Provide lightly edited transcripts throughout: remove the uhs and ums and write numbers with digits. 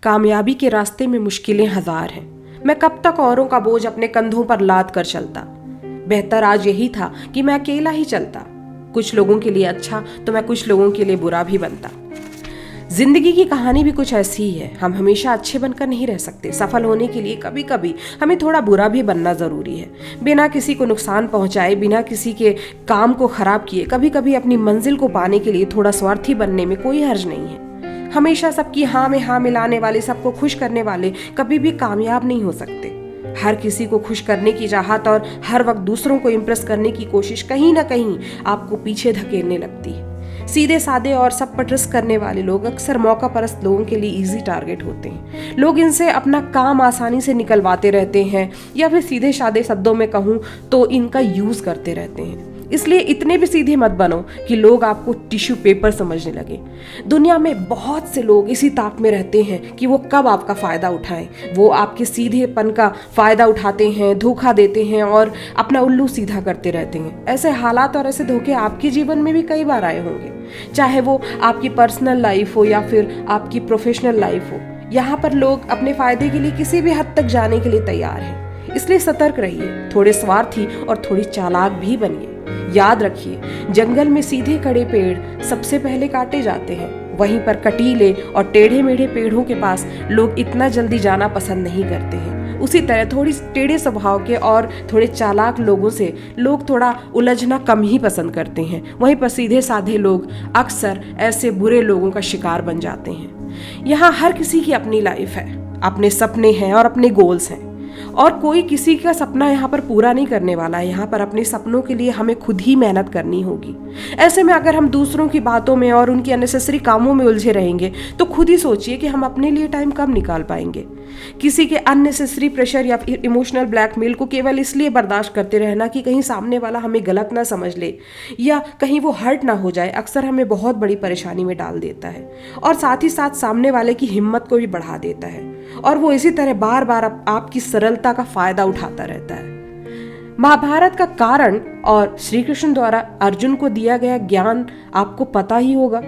कामयाबी के रास्ते में मुश्किलें हजार हैं। मैं कब तक औरों का बोझ अपने कंधों पर लाद कर चलता। बेहतर आज यही था कि मैं अकेला ही चलता। कुछ लोगों के लिए अच्छा तो मैं कुछ लोगों के लिए बुरा भी बनता। जिंदगी की कहानी भी कुछ ऐसी ही है। हम हमेशा अच्छे बनकर नहीं रह सकते। सफल होने के लिए कभी कभी हमें थोड़ा बुरा भी बनना जरूरी है। बिना किसी को नुकसान पहुंचाए, बिना किसी के काम को खराब किए, कभी कभी अपनी मंजिल को पाने के लिए थोड़ा स्वार्थी बनने में कोई हर्ज नहीं है। हमेशा सबकी हाँ में हाँ मिलाने वाले, सबको खुश करने वाले कभी भी कामयाब नहीं हो सकते। हर किसी को खुश करने की चाहत और हर वक्त दूसरों को इम्प्रेस करने की कोशिश कहीं ना कहीं आपको पीछे धकेलने लगती है। सीधे साधे और सब पर ट्रस्ट करने वाले लोग अक्सर मौका परस्त लोगों के लिए इजी टारगेट होते हैं। लोग इनसे अपना काम आसानी से निकलवाते रहते हैं, या फिर सीधे साधे शब्दों में कहूँ तो इनका यूज करते रहते हैं। इसलिए इतने भी सीधे मत बनो कि लोग आपको टिश्यू पेपर समझने लगे। दुनिया में बहुत से लोग इसी ताक में रहते हैं कि वो कब आपका फायदा उठाएं। वो आपके सीधेपन का फायदा उठाते हैं, धोखा देते हैं और अपना उल्लू सीधा करते रहते हैं। ऐसे हालात और ऐसे धोखे आपके जीवन में भी कई बार आए होंगे, चाहे वो आपकी पर्सनल लाइफ हो या फिर आपकी प्रोफेशनल लाइफ हो। यहाँ पर लोग अपने फायदे के लिए किसी भी हद तक जाने के लिए तैयार हैं। इसलिए सतर्क रहिए, थोड़े स्वार्थी और थोड़ी चालाक भी बनिए। याद रखिए, जंगल में सीधे खड़े पेड़ सबसे पहले काटे जाते हैं। वहीं पर कटीले और टेढ़े मेढ़े पेड़ों के पास लोग इतना जल्दी जाना पसंद नहीं करते हैं। उसी तरह थोड़ी टेढ़े स्वभाव के और थोड़े चालाक लोगों से लोग थोड़ा उलझना कम ही पसंद करते हैं। वहीं पर सीधे साधे लोग अक्सर ऐसे बुरे लोगों का शिकार बन जाते हैं। यहाँ हर किसी की अपनी लाइफ है, अपने सपने हैं और अपने गोल्स हैं, और कोई किसी का सपना यहाँ पर पूरा नहीं करने वाला है। यहाँ पर अपने सपनों के लिए हमें खुद ही मेहनत करनी होगी। ऐसे में अगर हम दूसरों की बातों में और उनकी अननेसेसरी कामों में उलझे रहेंगे तो खुद ही सोचिए कि हम अपने लिए टाइम कब निकाल पाएंगे। किसी के अननेसेसरी प्रेशर या फिर इमोशनल ब्लैकमेल को केवल इसलिए बर्दाश्त करते रहना कि कहीं सामने वाला हमें गलत ना समझ ले या कहीं वो हर्ट ना हो जाए, अक्सर हमें बहुत बड़ी परेशानी में डाल देता है और साथ ही साथ सामने वाले की हिम्मत को भी बढ़ा देता है, और वो इसी तरह बार बार आपकी सरलता का फायदा उठाता रहता है। महाभारत का कारण और श्री कृष्ण द्वारा अर्जुन को दिया गया ज्ञान आपको पता ही होगा।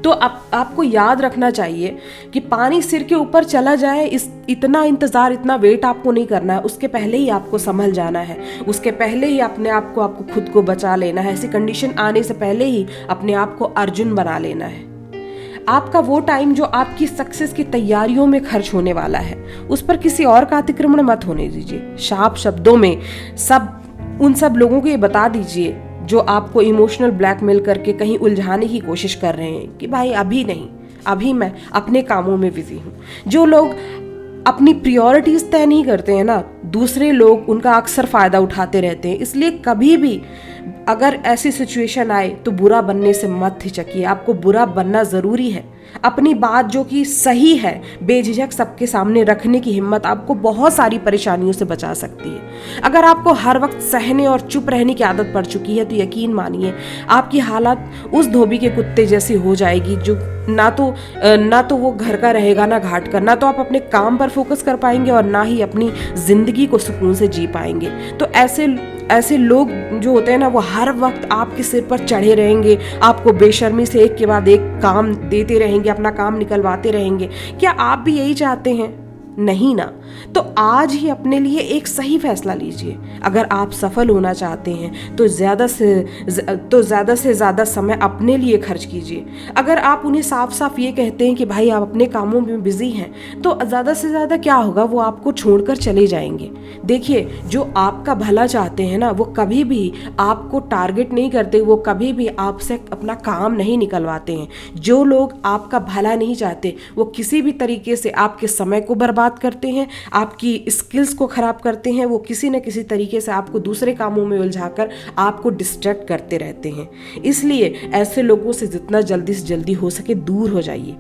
तो आपको याद रखना चाहिए कि पानी सिर के ऊपर चला जाए, इतना इंतजार, इतना वेट आपको नहीं करना है। उसके पहले ही आपको संभल जाना है, उसके पहले ही अपने आप को, आपको खुद को बचा लेना है। ऐसी कंडीशन आने से पहले ही अपने आप को अर्जुन बना लेना है। आपका वो टाइम जो आपकी सक्सेस की तैयारियों में खर्च होने वाला है, उस पर किसी और का अतिक्रमण मत होने दीजिए। शार्प शब्दों में उन सब लोगों को ये बता दीजिए जो आपको इमोशनल ब्लैकमेल करके कहीं उलझाने की कोशिश कर रहे हैं कि भाई अभी नहीं, अभी मैं अपने कामों में बिजी हूँ। जो लोग अपनी प्रायोरिटीज तय नहीं करते हैं ना, दूसरे लोग उनका अक्सर फायदा उठाते रहते हैं। इसलिए कभी भी अगर ऐसी सिचुएशन आए तो बुरा बनने से मत हिचकिए। आपको बुरा बनना जरूरी है। अपनी बात जो कि सही है बेझिझक सबके सामने रखने की हिम्मत आपको बहुत सारी परेशानियों से बचा सकती है। अगर आपको हर वक्त सहने और चुप रहने की आदत पड़ चुकी है तो यकीन मानिए आपकी हालत उस धोबी के कुत्ते जैसी हो जाएगी जो ना तो वो घर का रहेगा ना घाट का। ना तो आप अपने काम पर फोकस कर पाएंगे और ना ही अपनी जिंदगी को सुकून से जी पाएंगे। तो ऐसे लोग जो होते हैं ना, वो हर वक्त आपके सिर पर चढ़े रहेंगे, आपको बेशर्मी से एक के बाद एक काम देते रहेंगे, अपना काम निकलवाते रहेंगे। क्या आप भी यही चाहते हैं? नहीं ना। तो आज ही अपने लिए एक सही फैसला लीजिए। अगर आप सफल होना चाहते हैं तो ज़्यादा से ज़्यादा समय अपने लिए खर्च कीजिए। अगर आप उन्हें साफ साफ ये कहते हैं कि भाई आप अपने कामों में बिजी हैं, तो ज़्यादा से ज़्यादा क्या होगा, वो आपको छोड़कर चले जाएंगे। देखिए, जो आपका भला चाहते हैं ना, वो कभी भी आपको टारगेट नहीं करते, वो कभी भी आपसे अपना काम नहीं निकलवाते हैं। जो लोग आपका भला नहीं चाहते वो किसी भी तरीके से आपके समय को बर्बाद करते हैं, आपकी स्किल्स को खराब करते हैं। वो किसी न किसी तरीके से आपको दूसरे कामों में उलझाकर आपको डिस्ट्रैक्ट करते रहते हैं। इसलिए ऐसे लोगों से जितना जल्दी से जल्दी हो सके दूर हो जाइए।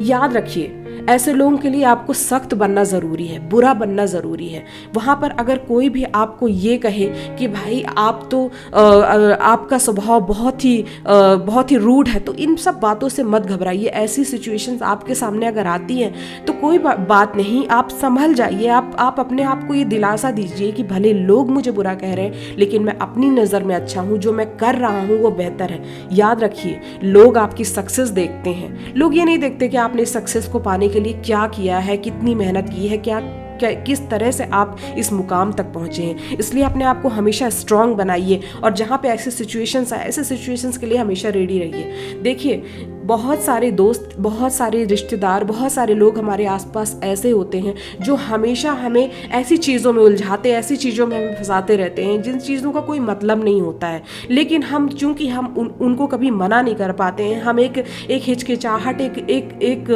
याद रखिए, ऐसे लोगों के लिए आपको सख्त बनना ज़रूरी है, बुरा बनना ज़रूरी है। वहाँ पर अगर कोई भी आपको ये कहे कि भाई आप तो आपका स्वभाव बहुत ही रूड है, तो इन सब बातों से मत घबराइए। ऐसी सिचुएशंस आपके सामने अगर आती हैं तो कोई बात नहीं, आप संभल जाइए। आप अपने आप को ये दिलासा दीजिए कि भले लोग मुझे बुरा कह रहे हैं लेकिन मैं अपनी नज़र में अच्छा हूँ, जो मैं कर रहा हूँ वो बेहतर है। याद रखिए, लोग आपकी सक्सेस देखते हैं, लोग ये नहीं देखते कि आपने सक्सेस को पाने पाने के लिए क्या किया है, कितनी मेहनत की है, किस तरह से आप इस मुकाम तक पहुंचे हैं। इसलिए अपने आप को हमेशा स्ट्रांग बनाइए और जहाँ पे ऐसे सिचुएशंस आए, ऐसे सिचुएशंस के लिए हमेशा रेडी रहिए। देखिए, बहुत सारे दोस्त, बहुत सारे रिश्तेदार, बहुत सारे लोग हमारे आसपास ऐसे होते हैं जो हमेशा हमें ऐसी चीज़ों में उलझाते, ऐसी चीज़ों में हमें फंसाते रहते हैं जिन चीज़ों का कोई मतलब नहीं होता है। लेकिन हम चूंकि हम उनको कभी मना नहीं कर पाते हैं, हम एक हिचकिचाहट, एक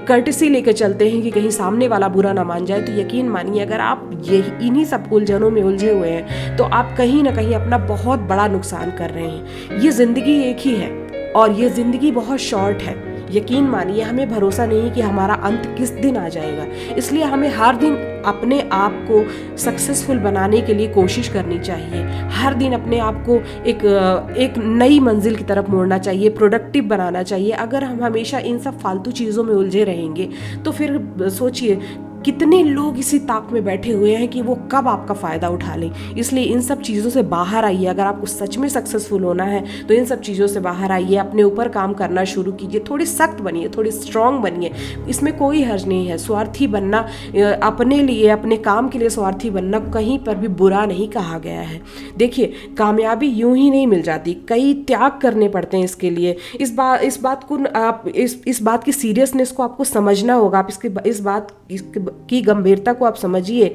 कर्टसी लेकर चलते हैं कि कहीं सामने वाला बुरा ना मान जाए। तो यकीन मानिए, अगर आप इन्हीं सब उलझनों में उलझे हुए हैं तो आप कहीं ना कहीं अपना बहुत बड़ा नुकसान कर रहे हैं। ये ज़िंदगी एक ही है और ये ज़िंदगी बहुत शॉर्ट है। यकीन मानिए, हमें भरोसा नहीं कि हमारा अंत किस दिन आ जाएगा। इसलिए हमें हर दिन अपने आप को सक्सेसफुल बनाने के लिए कोशिश करनी चाहिए। हर दिन अपने आप को एक नई मंजिल की तरफ मोड़ना चाहिए, प्रोडक्टिव बनाना चाहिए। अगर हम हमेशा इन सब फालतू चीज़ों में उलझे रहेंगे तो फिर सोचिए कितने लोग इसी ताक में बैठे हुए हैं कि वो कब आपका फ़ायदा उठा लें। इसलिए इन सब चीज़ों से बाहर आइए। अगर आपको सच में सक्सेसफुल होना है तो इन सब चीज़ों से बाहर आइए, अपने ऊपर काम करना शुरू कीजिए, थोड़ी सख्त बनिए, थोड़ी स्ट्रांग बनिए। इसमें कोई हर्ज नहीं है। स्वार्थी बनना, अपने लिए, अपने काम के लिए स्वार्थी बनना कहीं पर भी बुरा नहीं कहा गया है। देखिए, कामयाबी यूं ही नहीं मिल जाती, कई त्याग करने पड़ते हैं इसके लिए। इस बात की सीरियसनेस को आपको समझना होगा। आप इस बात की गंभीरता को आप समझिए।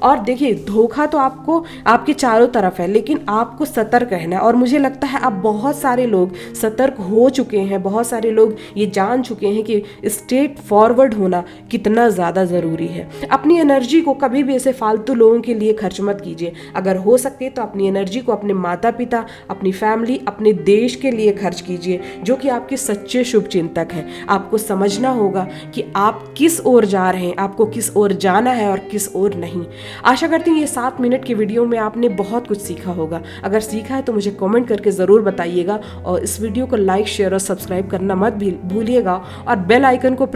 और देखिए, धोखा तो आपके चारों तरफ है, लेकिन आपको सतर्क रहना है। और मुझे लगता है अब बहुत सारे लोग सतर्क हो चुके हैं, बहुत सारे लोग ये जान चुके हैं कि स्ट्रेट फॉरवर्ड होना कितना ज़्यादा ज़रूरी है। अपनी एनर्जी को कभी भी ऐसे फालतू लोगों के लिए खर्च मत कीजिए। अगर हो सके तो अपनी एनर्जी को अपने माता पिता, अपनी फैमिली, अपने देश के लिए खर्च कीजिए, जो कि आपके सच्चे शुभचिंतक हैं। आपको समझना होगा कि आप किस ओर जा रहे हैं, आपको किस ओर जाना है और किस ओर नहीं। आशा करती हूँ ये 7 मिनट की वीडियो में आपने बहुत कुछ सीखा होगा। अगर सीखा है तो मुझे कमेंट करके ज़रूर बताइएगा और इस वीडियो को लाइक, शेयर और सब्सक्राइब करना मत भूलिएगा और बेल आइकन को